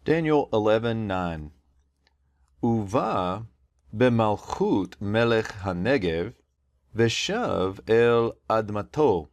Daniel 11:9. Uva b'malchut melech hanegev veshav el admato.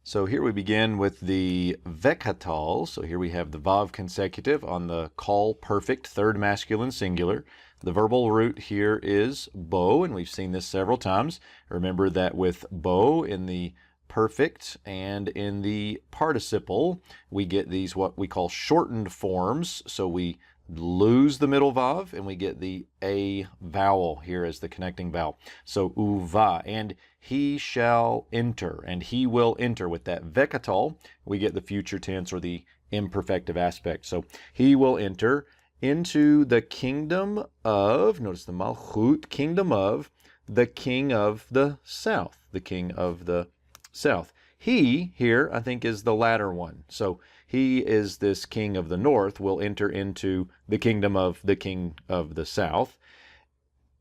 So here we begin with the vekatal. So here we have the vav consecutive on the call perfect, third masculine singular. The verbal root here is bo, and we've seen this several times. Remember that with bo in the perfect and in the participle, we get these what we call shortened forms. So we lose the middle vav and we get the a vowel here as the connecting vowel. So uva, and he shall enter, and he will enter. With that vekatal, we get the future tense or the imperfective aspect. So he will enter into the kingdom of, notice the malchut, kingdom of the king of the south, the king of the south. He here, I think, is the latter one. So he is this king of the north, will enter into the kingdom of the king of the south.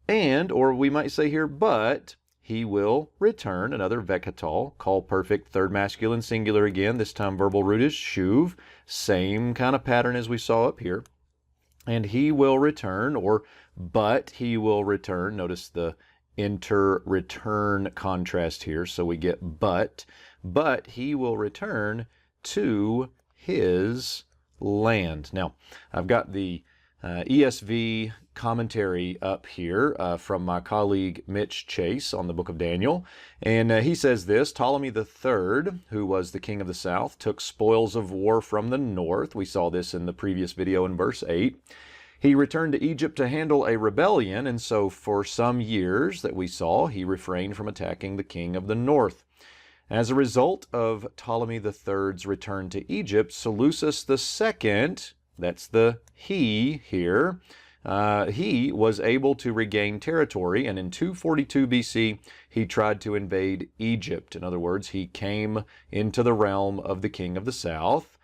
And, or we might say here, but he will return, another vekatal, call perfect, third masculine singular again. This time verbal root is shuv, same kind of pattern as we saw up here. And he will return, or but he will return. Notice the enter-return contrast here. So we get but he will return to his land. Now, I've got the ESV commentary up here from my colleague Mitch Chase on the book of Daniel. And he says this: Ptolemy III, who was the king of the south, took spoils of war from the north. We saw this in the previous video in verse 8. He returned to Egypt to handle a rebellion, and so for some years that we saw, he refrained from attacking the king of the north. As a result of Ptolemy III's return to Egypt, Seleucus II, that's the he here, he was able to regain territory, and in 242 BC, he tried to invade Egypt. In other words, he came into the realm of the king of the south,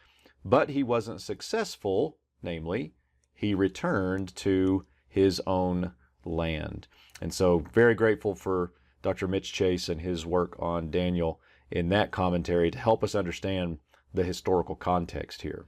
but he wasn't successful, namely, he returned to his own land. And so very grateful for Dr. Mitch Chase and his work on Daniel in that commentary to help us understand the historical context here.